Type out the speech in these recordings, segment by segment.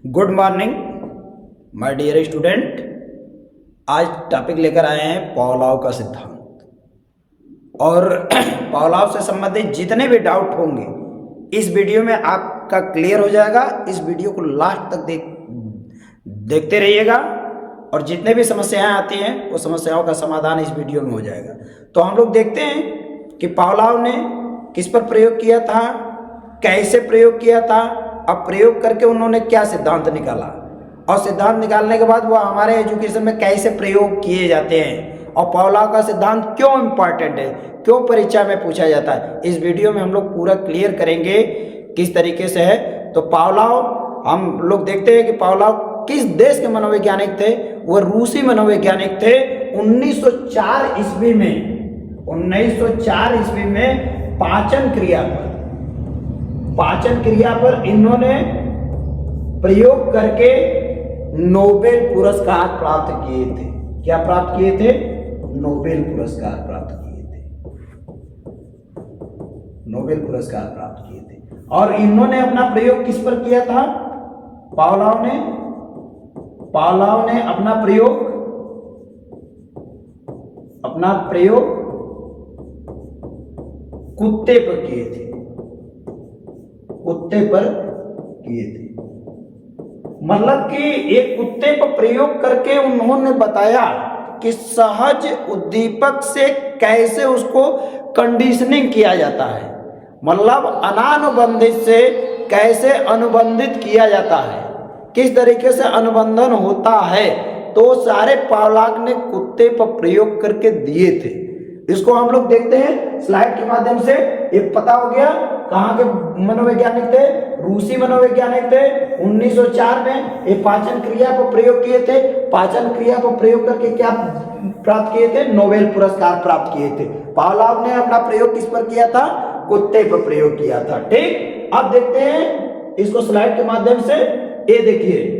Good morning my dear student. आज topic लेकर आए हैं पावलोव का सिद्धांत। और पावलोव से संबंधित जितने भी डाउट होंगे इस वीडियो में आपका क्लियर हो जाएगा। इस वीडियो को लास्ट तक देखते रहिएगा और जितने भी समस्याएं आती हैं वो समस्याओं का समाधान इस वीडियो में हो जाएगा। तो हम लोग देखते हैं कि पावलोव ने किस पर प्रयोग किया था, कैसे प्रयोग किया था, अब प्रयोग करके उन्होंने क्या सिद्धांत निकाला और सिद्धांत निकालने के बाद वो हमारे एजुकेशन में कैसे प्रयोग किए जाते हैं और पावलोव का सिद्धांत क्यों इम्पॉर्टेंट है, क्यों परीक्षा में पूछा जाता है। इस वीडियो में हम लोग पूरा क्लियर करेंगे किस तरीके से है। तो पावलोव हम लोग देखते हैं कि पावलोव किस देश के मनोवैज्ञानिक थे। वो रूसी मनोवैज्ञानिक थे। 1904 ईस्वी में पाचन क्रिया पर इन्होंने प्रयोग करके नोबेल पुरस्कार प्राप्त किए थे। क्या प्राप्त किए थे? नोबेल पुरस्कार प्राप्त किए थे। और इन्होंने अपना प्रयोग किस पर किया था? पावलोव ने अपना प्रयोग कुत्ते पर किए थे। मतलब कि एक कुत्ते पर प्रयोग करके उन्होंने बताया कि सहज उद्दीपक से कैसे उसको कंडीशनिंग किया जाता है, मतलब अनानुबंधित से कैसे अनुबंधित किया जाता है, किस तरीके से अनुबंधन होता है। तो सारे पावलोव ने कुत्ते पर प्रयोग करके दिए थे। इसको हम लोग देखते हैं स्लाइड के माध्यम से। ये पता हो गया कहाँ के मनोवैज्ञानिक थे? रूसी मनोवैज्ञानिक थे। 1904 में ये पाचन क्रिया पर प्रयोग किए थे। पाचन क्रिया पर प्रयोग करके क्या प्राप्त किए थे? नोबेल पुरस्कार प्राप्त किए थे। पावलोव ने अपना प्रयोग किस पर किया था? कुत्ते पर प्रयोग किया था। ठीक, अब देखते हैं इसको स्लाइड के माध्यम से। ये देखिए,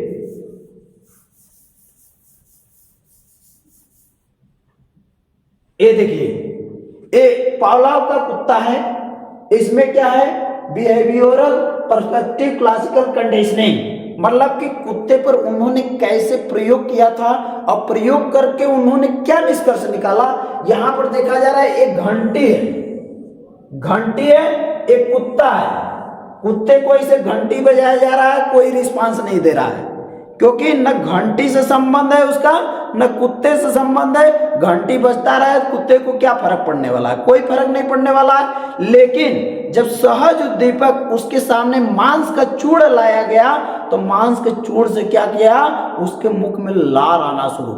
ये पावलोव का कुत्ता है। इसमें क्या है? बिहेवियरल पर्सपेक्टिव क्लासिकल कंडीशनिंग, मतलब कि कुत्ते पर उन्होंने कैसे प्रयोग किया था और प्रयोग करके उन्होंने क्या निष्कर्ष निकाला। यहां पर देखा जा रहा है एक घंटी है, एक कुत्ता है। कुत्ते को इसे घंटी बजाया जा रहा है, कोई रिस्पांस नहीं दे रहा है, क्योंकि न घंटी से संबंध है उसका, न कुत्ते से संबंध है। घंटी बजता रहा है, कुत्ते को क्या फर्क पड़ने वाला है? कोई फर्क नहीं पड़ने वाला है। लेकिन जब सहज उद्दीपक उसके सामने मांस का चूड़ लाया गया तो मांस के चूड़ से क्या किया? उसके मुख में लार आना शुरू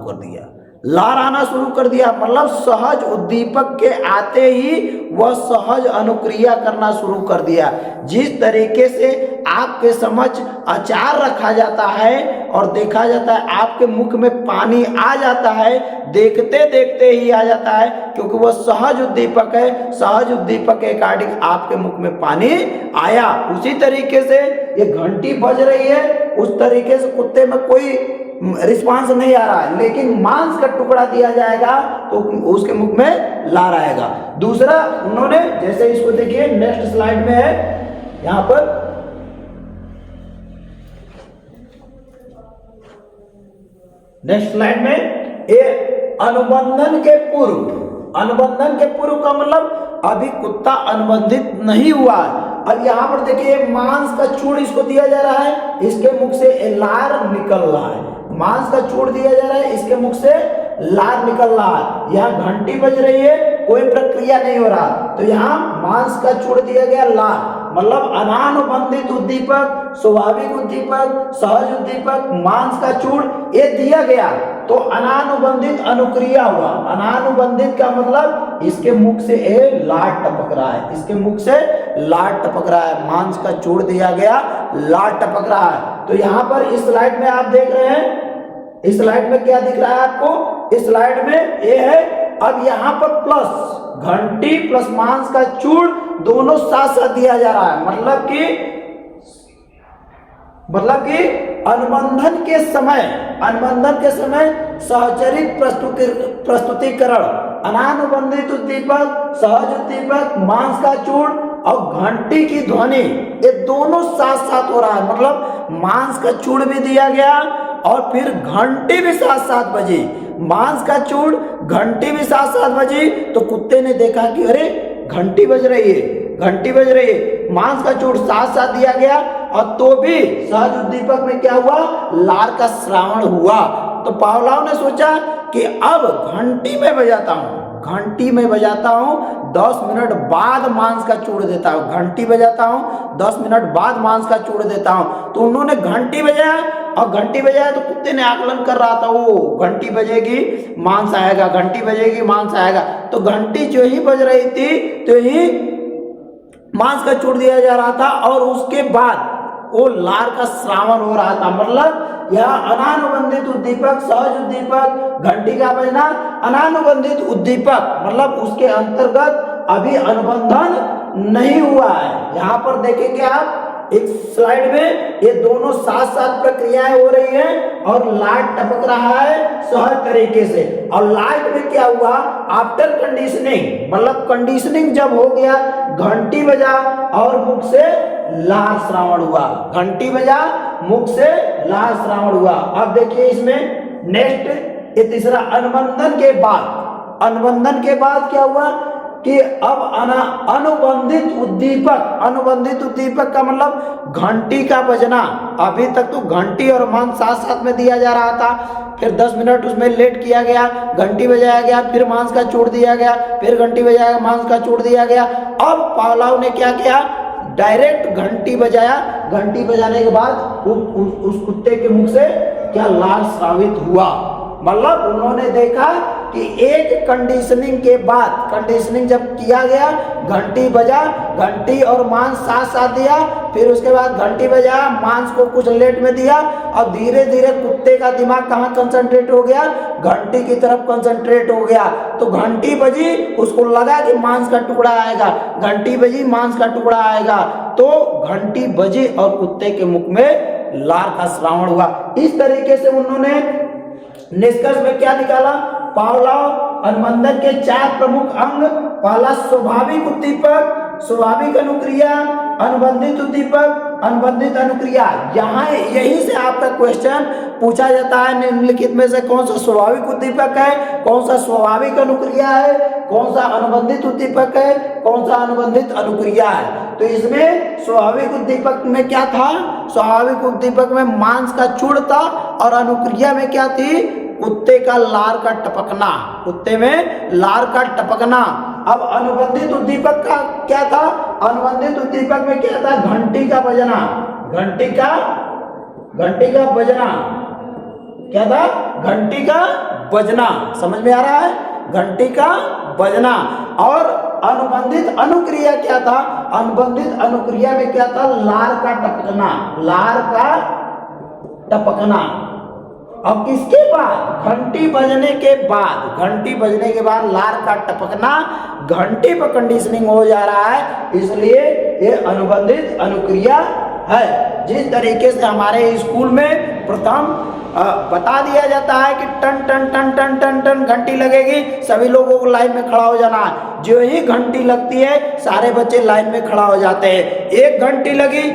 कर दिया। मतलब सहज उद्दीपक के आते ही वह सहज अनुक्रिया करना शुरू कर दिया। जिस तरीके से आपके समक्ष अचार रखा जाता है और देखा जाता है, आपके मुख में पानी आ जाता है, देखते देखते ही आ जाता है, क्योंकि वह सहज उद्दीपक है। सहज उद्दीपक के अकॉर्डिंग आपके मुख में पानी आया। उसी तरीके से ये घंटी बज रही है, उस तरीके से कुत्ते में कोई रिस्पांस नहीं आ रहा है, लेकिन मांस का टुकड़ा दिया जाएगा तो उसके मुख में लार आएगा। दूसरा, उन्होंने जैसे इसको देखिए, नेक्स्ट स्लाइड में है, यहां पर नेक्स्ट स्लाइड में ये अनुबंधन के पूर्व का मतलब अभी कुत्ता अनुबंधित नहीं हुआ। अब यहां पर देखिए मांस का चूड़ इसको दिया जा रहा है, इसके मुख से लार निकल रहा है। मांस का चूड़ दिया जा रहा है, इसके मुख से लार निकल रहा है। यहाँ घंटी बज रही है, कोई प्रक्रिया नहीं हो रहा, तो यहाँ मांस का चूड़ दिया गया, लार मतलब अनानुबंधित उद्दीपक, स्वाभाविक उद्दीपक, सहज उद्दीपक, मांस का चूड़ ये दिया गया तो अनानुबंधित अनुक्रिया हुआ। अनानुबंधित का मतलब इसके मुख से लार टपक रहा है, मांस का चूड़ दिया गया, लार टपक रहा है। तो यहाँ पर इस स्लाइड में आप देख रहे हैं, इस स्लाइड में क्या दिख रहा है आपको? इस स्लाइड में ये है। अब यहाँ पर प्लस घंटी प्लस मांस का चूड़ दोनों साथ साथ दिया जा रहा है। मतलब कि अनुबंधन के समय सहचरित प्रस्तुतिकरण, अनानुबंधित उद्दीपक, सहज उद्दीपक, मांस का चूड़ और घंटी की ध्वनि ये दोनों साथ साथ हो रहा है, मतलब मांस का चूड़ भी दिया गया और फिर घंटी भी साथ साथ बजी, मांस का चूड़ घंटी भी साथ साथ बजी। तो कुत्ते ने देखा कि अरे घंटी बज रही है, घंटी बज रही है, मांस का चूड़ साथ साथ दिया गया और तो भी सहज उद्दीपक में क्या हुआ, लार का श्रावण हुआ। तो पावलोव ने सोचा कि अब घंटी में बजाता हूं, घंटी में बजाता हूं, 10 मिनट बाद मांस का चूड़ देता हूं, घंटी बजाता हूं 10 मिनट बाद मांस का चूड़ देता हूं। तो उन्होंने घंटी बजाया और घंटी बजाया तो कुत्ते ने आकलन कर रहा था, वो घंटी बजेगी मांस आएगा, घंटी बजेगी मांस आएगा। तो घंटी जो ही बज रही थी तो ही मांस का चूड़ दिया जा रहा था और उसके बाद वो लार का श्रावण हो रहा था। मतलब यह अनानुबंधित उद्दीपक, सहज उद्दीपक, घंटी का बजना, अनानुबंधित उद्दीपक मतलब उसके अंतर्गत अभी अनुबंधन नहीं हुआ है। यहाँ पर देखेंगे आप एक स्लाइड में ये दोनों साथ साथ प्रक्रियाएं हो रही है और लाइट टपक रहा है सहज तरीके से। और लाइट में क्या हुआ, आफ्टर कंडीशनिंग, मतलब कंडीशनिंग जब हो गया, घंटी बजा और मुख से लार श्रावण हुआ, घंटी बजा मुख से लार श्रावण हुआ। अब देखिए इसमें नेक्स्ट ये तीसरा अनुबंधन के बाद, अनुबंधन के बाद क्या हुआ कि अब अनुबंधित उद्दीपक, अनुबंधित उद्दीपक का मतलब घंटी का बजना। अभी तक तो घंटी और मांस साथ साथ में दिया जा रहा था, फिर 10 मिनट उसमें लेट किया गया, घंटी बजाया गया, फिर मांस का चूड़ दिया गया, फिर घंटी बजाया, मांस का चूड़ दिया गया। अब पावलोव ने क्या किया, डायरेक्ट घंटी बजाया, घंटी बजाने के बाद उस कुत्ते के मुख से क्या लार श्रावित हुआ। मतलब उन्होंने देखा कि एक कंडीशनिंग के बाद, कंडीशनिंग जब किया गया, घंटी बजा, घंटी और मांस साथ साथ दिया, फिर उसके बाद घंटी बजा, मांस को कुछ लेट में दिया और धीरे धीरे कुत्ते का दिमाग कहाँ कंसंट्रेट हो गया, घंटी की तरफ कंसंट्रेट हो गया। तो घंटी बजी, उसको लगा कि मांस का टुकड़ा आएगा, घंटी बजी मांस का टुकड़ा आएगा, तो घंटी बजी और कुत्ते के मुख में लार का श्रावण हुआ। इस तरीके से उन्होंने निष्कर्ष में क्या निकाला, पावलोव अनुबंधन के 4 प्रमुख अंग, पहला स्वाभाविक उद्दीपक, स्वाभाविक अनुक्रिया, अनुबंधित उद्दीपक, अनुबंधित अनुक्रिया। यहाँ यही से आपका क्वेश्चन पूछा जाता है निम्नलिखित में से कौन सा स्वाभाविक उद्दीपक है, कौन सा स्वाभाविक अनुक्रिया है, कौन सा अनुबंधित उद्दीपक है, कौन सा अनुबंधित अनुक्रिया है। तो इसमें स्वाभाविक उद्दीपक में क्या था, स्वाभाविक उद्दीपक में मांस का चूड़ था और अनुक्रिया में क्या थी, कुत्ते का लार का टपकना, कुत्ते में लार का टपकना। अब अनुबंधित उद्दीपक का क्या था, अनुबंधित उद्दीपक में क्या था, घंटी का बजना, घंटी का बजना क्या था, घंटी का बजना, समझ में आ रहा है, घंटी का बजना। और अनुबंधित अनुक्रिया क्या था, अनुबंधित अनुक्रिया में क्या था, लार का टपकना, लार का टपकना। अब इसके बाद घंटी बजने के बाद, घंटी बजने के बाद लार का टपकना, घंटी पर कंडीशनिंग हो जा रहा है, इसलिए ये अनुबंधित अनुक्रिया है। जिस तरीके से हमारे स्कूल में प्रथम बता दिया जाता है कि टन टन टन टन टन टन घंटी लगेगी, सभी लोगों को लाइन में खड़ा हो जाना है। जो ही घंटी लगती है सारे बच्चे लाइन में खड़ा हो जाते हैं। एक घंटी लगी,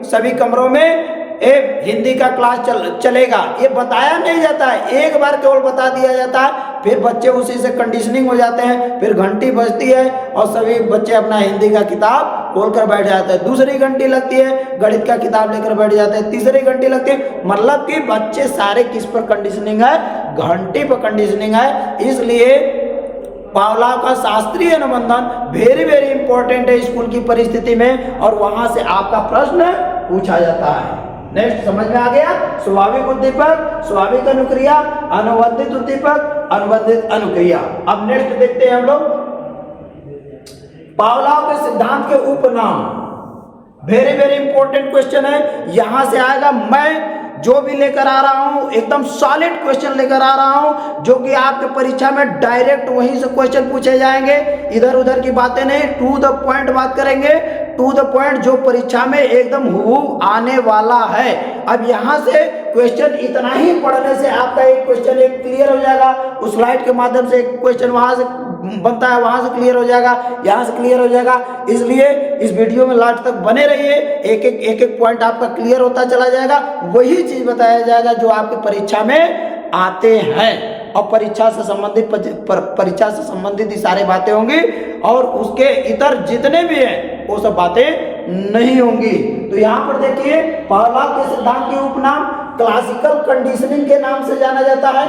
सभी कमरों में हिंदी का क्लास चलेगा, ये बताया नहीं जाता है, एक बार केवल बता दिया जाता है, फिर बच्चे उसी से कंडीशनिंग हो जाते हैं। फिर घंटी बजती है और सभी बच्चे अपना हिंदी का किताब खोलकर बैठ जाते हैं। दूसरी घंटी लगती है, गणित का किताब लेकर बैठ जाते हैं। तीसरी घंटी लगती है, मतलब कि बच्चे सारे किस पर कंडीशनिंग है, घंटी पर कंडीशनिंग है। इसलिए पावलोव का शास्त्रीय अनुबंधन वेरी वेरी इंपॉर्टेंट है स्कूल की परिस्थिति में, और वहां से आपका प्रश्न पूछा जाता है। नेक्स्ट समझ में आ गया, स्वाभाविक उद्दीपक, स्वाभाविक अनुक्रिया, अनुबंधित उद्दीपक, अनुबंधित अनुक्रिया। अब नेक्स्ट देखते हैं हम लोग पावलोव के सिद्धांत के उपनाम। वेरी वेरी इंपॉर्टेंट क्वेश्चन है, यहां से आएगा। मैं जो भी लेकर आ रहा हूं एकदम सॉलिड क्वेश्चन लेकर आ रहा हूं, जो कि आपके परीक्षा में डायरेक्ट वहीं से क्वेश्चन पूछे जाएंगे, इधर उधर की बातें नहीं, टू द पॉइंट बात करेंगे, टू द पॉइंट, जो परीक्षा में एकदम हूबहू आने वाला है। अब यहां से क्वेश्चन इतना ही पढ़ने से आपका एक क्वेश्चन एक क्लियर हो जाएगा, उस स्लाइड के माध्यम से एक क्वेश्चन वहां से बनता है वहां से क्लियर हो जाएगा, यहाँ से क्लियर हो जाएगा। इसलिए इस वीडियो में लास्ट तक बने रहिए, एक एक पॉइंट आपका क्लियर होता चला जाएगा। वही चीज बताया जाएगा जो आपकी परीक्षा में आते हैं, और परीक्षा से संबंधित सारी बातें होंगी, और उसके इतर जितने भी हैं वो सब बातें नहीं होंगी। तो यहाँ पर देखिए, पावलोव के सिद्धांत के उपनाम क्लासिकल कंडीशनिंग के नाम से जाना जाता है।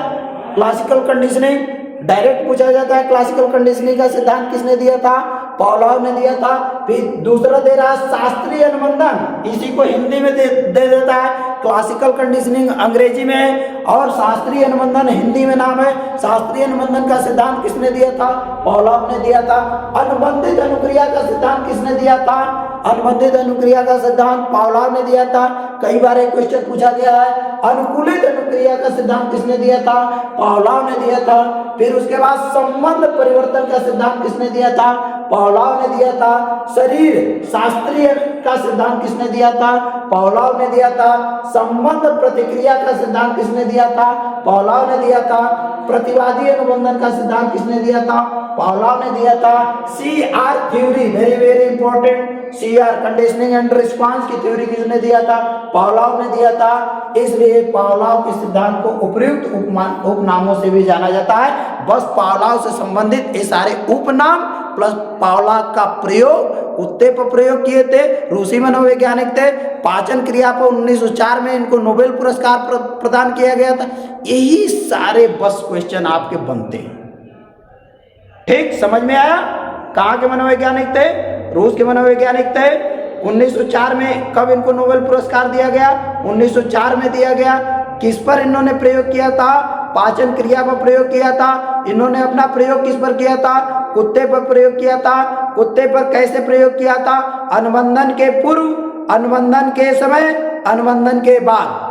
क्लासिकल कंडीशनिंग डायरेक्ट पूछा जाता है, क्लासिकल कंडीशनिंग का सिद्धांत किसने दिया था? पावलोव ने दिया था। फिर दूसरा दे रहा है शास्त्रीय अनुबंधन, इसी को हिंदी में दे देता है। क्लासिकल कंडीशनिंग अंग्रेजी में है और शास्त्रीय अनुबंधन हिंदी में नाम है। शास्त्रीय अनुबंधन का सिद्धांत किसने दिया था? पावलोव ने दिया था। अनुबंधित अनुक्रिया का सिद्धांत किसने दिया था? अनुबंधित अनुक्रिया का सिद्धांत पावलोव ने दिया था। कई बार एक क्वेश्चन पूछा गया है, अनुकूलित अनुक्रिया का सिद्धांत किसने दिया था? पावलोव ने दिया था। फिर उसके बाद संबंध परिवर्तन का सिद्धांत किसने दिया था? पावलोव ने दिया था। शरीर शास्त्रीय का सिद्धांत किसने दिया था? पावलोव ने दिया था। संबंध प्रतिक्रिया का सिद्धांत किसने दिया था? पावलोव ने दिया था। प्रतिवादी अनुबंधन का सिद्धांत किसने दिया था? पावलोव ने दिया था। CR theory, very very important, CR conditioning and response की थ्योरी किसने दिया था? पावलोव ने दिया था। इसलिए पावलोव के सिद्धांत को उपर्युक्त उपनामों से भी जाना जाता है। बस पावलोव से संबंधित ये सारे उपनाम प्लस पावलोव का प्रयोग, कुत्ते पर प्रयोग किए थे, रूसी मनोवैज्ञानिक थे। पाचन क्रिया पर 1904 में इनको नोबेल पुरस्कार प्रदान किया गया था। यही सारे बस क्वेश्चन आपके बनते हैं। ठीक समझ में आया? कहाँ के मनोवैज्ञानिक थे? रूस के मनोवैज्ञानिक थे। 1904 में कब इनको नोबेल पुरस्कार दिया गया? 1904 में दिया गया। किस पर इन्होंने प्रयोग किया था? पाचन क्रिया पर प्रयोग किया था। इन्होंने अपना प्रयोग किस पर किया था? कुत्ते पर प्रयोग किया था। कुत्ते पर कैसे प्रयोग किया था? अनुबंधन के पूर्व, अनुबंधन के समय, अनुबंधन के बाद।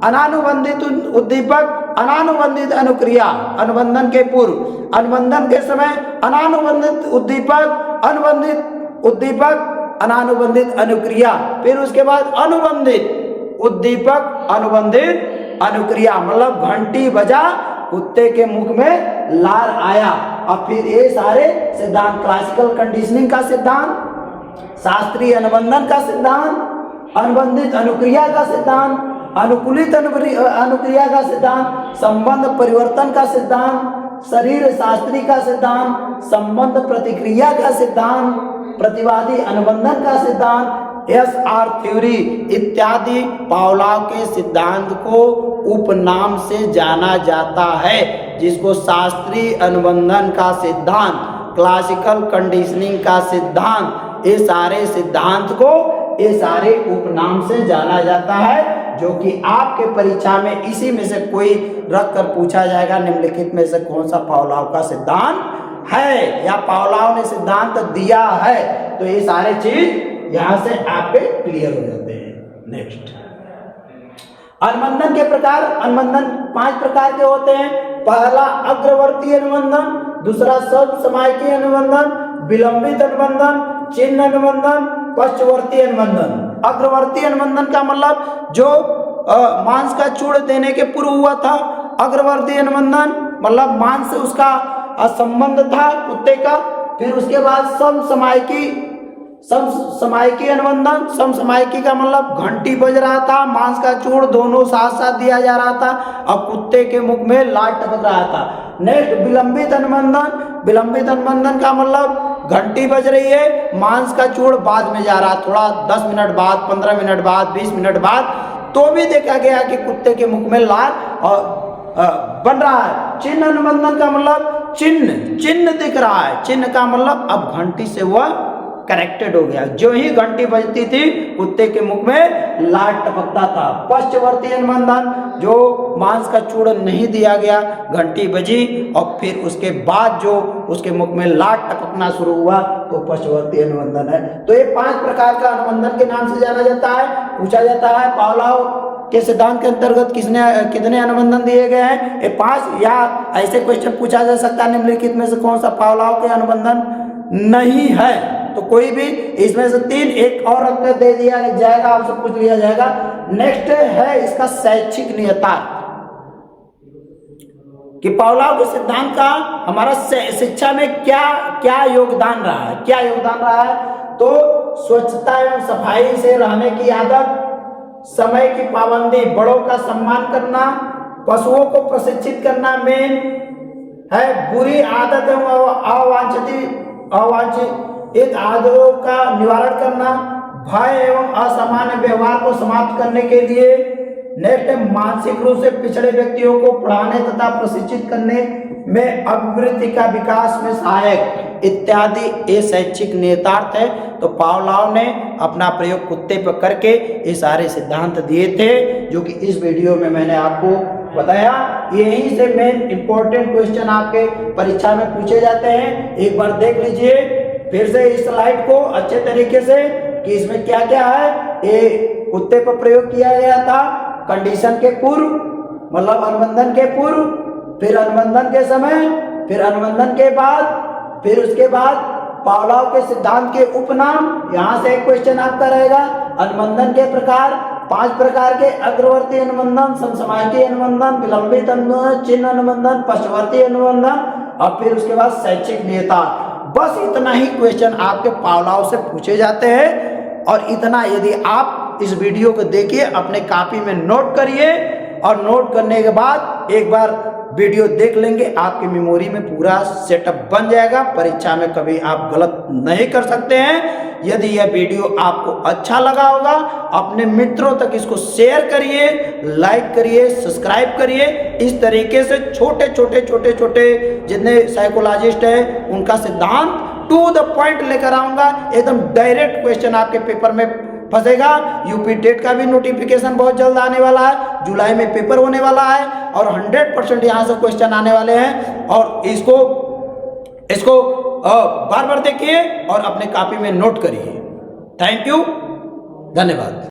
अनानुबंधित उद्दीपक, अनानुबंधित अनुक्रिया, अनुबंधन के पूर्व, अनुबंधन के समय, अनानुबंधित उद्दीपक, अनुबंधित उद्दीपक, अनानुबंधित अनुक्रिया। फिर उसके बाद अनुबंधित उद्दीपक, अनुबंधित अनुक्रिया, मतलब घंटी बजा, कुत्ते के मुख में लार आया। और फिर ये सारे सिद्धांत, क्लासिकल कंडीशनिंग का सिद्धांत, शास्त्रीय अनुबंधन का सिद्धांत, अनुबंधित अनुक्रिया का सिद्धांत, अनुकूलित अनुक्रिया का सिद्धांत, संबंध परिवर्तन का सिद्धांत, शरीर शास्त्री का सिद्धांत, संबंध प्रतिक्रिया का सिद्धांत, प्रतिवादी अनुबंधन का सिद्धांत, SR थ्योरी इत्यादि पावलोव के सिद्धांत को उपनाम से जाना जाता है, जिसको शास्त्रीय अनुबंधन का सिद्धांत, क्लासिकल कंडीशनिंग का सिद्धांत, ये सारे सिद्धांत को ये सारे उपनाम से जाना जाता है, जो कि आपके परीक्षा में इसी में से कोई रख कर पूछा जाएगा, निम्नलिखित में से कौन सा पावलोव का सिद्धांत है या पावलोव ने सिद्धांत दिया है। तो ये सारे चीज यहां से आपके क्लियर हो जाते हैं। नेक्स्ट, अनुबंधन के प्रकार। अनुबंधन 5 प्रकार के होते हैं। पहला अग्रवर्ती अनुबंधन, दूसरा समसामयिकी अनुबंधन, विलंबित अनुबंधन, चिन्ह अनुबंधन, पश्चवर्ती अनुबंधन। अग्रवर्ती अनुबंधन का मतलब जो मांस का चूड़ देने के पूर्व हुआ था। अग्रवर्ती अनुबंधन मतलब मांस से उसका संबंध था कुत्ते का। फिर उसके बाद समसामयिकी अनुबंधन। समसामयिकी का मतलब घंटी बज रहा था, मांस का चूड़ दोनों साथ साथ दिया जा रहा था और कुत्ते के मुख में लार टपक रहा था। नेक्स्ट, विलंबित अनुबंधन। विलंबित अनुबंधन का मतलब घंटी बज रही है, मांस का चूड़ बाद में जा रहा, थोड़ा 10 मिनट बाद, 15 मिनट बाद, 20 मिनट बाद, तो भी देखा गया कि कुत्ते के मुख में लार बन रहा है। चिन्ह अनुबंधन का मतलब चिन्ह दिख रहा है। चिन्ह का मतलब अब घंटी से वह कनेक्टेड हो गया, जो ही घंटी बजती थी कुत्ते के मुख में लार टपकता था। पश्चवर्ती अनुबंधन, जो मांस का चूड़ नहीं दिया गया, घंटी बजी और फिर उसके बाद जो उसके मुख में लार टपकना शुरू हुआ, तो पश्चवर्ती अनुबंधन है। तो ये 5 प्रकार का अनुबंधन के नाम से जाना जाता है। पूछा जाता है पावलोव के सिद्धांत के अंतर्गत कितने अनुबंधन दिए गए हैं? ये 5, या ऐसे क्वेश्चन पूछा जा सकता है, निम्नलिखित में से कौन सा पावलोव के अनुबंधन नहीं है? तो कोई भी इसमें से 3, एक और रख दे दिया जाएगा, आपसे पूछ लिया जाएगा। नेक्स्ट है इसका शैक्षिक नियतार्थ। कि पावलोव के सिद्धांत का हमारा शिक्षा में क्या क्या योगदान रहा है, क्या योगदान रहा है। तो स्वच्छता एवं सफाई से रहने की आदत, समय की पाबंदी, बड़ों का सम्मान करना, पशुओं को प्रशिक्षित करना मेन है, बुरी आदत एवं अवांछित आदतों का निवारण करना, भय एवं असामान्य व्यवहार को समाप्त करने के लिए नेक्स्ट मानसिक रूप से पिछड़े व्यक्तियों को पढ़ाने तथा प्रशिक्षित करने में अभिवृद्धि का विकास में सहायक इत्यादि ये शैक्षिक निहितार्थ है। तो पावलोव ने अपना प्रयोग कुत्ते पर करके ये सारे सिद्धांत दिए थे जो कि इस वीडियो में मैंने आपको बताया। यहीं से मेन इंपॉर्टेंट क्वेश्चन आपके परीक्षा में पूछे जाते हैं। एक बार देख लीजिए फिर से इस स्लाइड को अच्छे तरीके से कि इसमें क्या क्या है। ये कुत्ते पर प्रयोग किया गया था कंडीशन के पूर्व, मतलब अनुबंधन के पूर्व, फिर अनुबंधन के समय, फिर अनुबंधन के बाद, फिर उसके बाद पावलोव के सिद्धांत के उपनाम। यहाँ से एक क्वेश्चन आपका रहेगा। अनुबंधन के प्रकार 5 प्रकार के: अग्रवर्ती अनुबंधन, समसमायिकी अनुबंधन, विलंबित अनुबंधन, चिन्ह अनुबंधन, पश्चवर्ती अनुबंधन, और फिर उसके बाद शैक्षिक निहितार्थ। बस इतना ही क्वेश्चन आपके पावलोव से पूछे जाते हैं। और इतना यदि आप इस वीडियो को देखिए, अपने कॉपी में नोट करिए, और नोट करने के बाद एक बार वीडियो देख लेंगे, आपकी मेमोरी में पूरा सेटअप बन जाएगा। परीक्षा में कभी आप गलत नहीं कर सकते हैं। यदि यह वीडियो आपको अच्छा लगा होगा, अपने मित्रों तक इसको शेयर करिए, लाइक करिए, सब्सक्राइब करिए। इस तरीके से छोटे छोटे जितने साइकोलॉजिस्ट हैं उनका सिद्धांत टू द पॉइंट लेकर आऊंगा। एकदम डायरेक्ट क्वेश्चन आपके पेपर में फंसेगा। यूपी टेट का भी नोटिफिकेशन बहुत जल्द आने वाला है, जुलाई में पेपर होने वाला है, और 100% यहाँ से क्वेश्चन आने वाले हैं। और इसको बार बार देखिए और अपने कॉपी में नोट करिए। थैंक यू, धन्यवाद।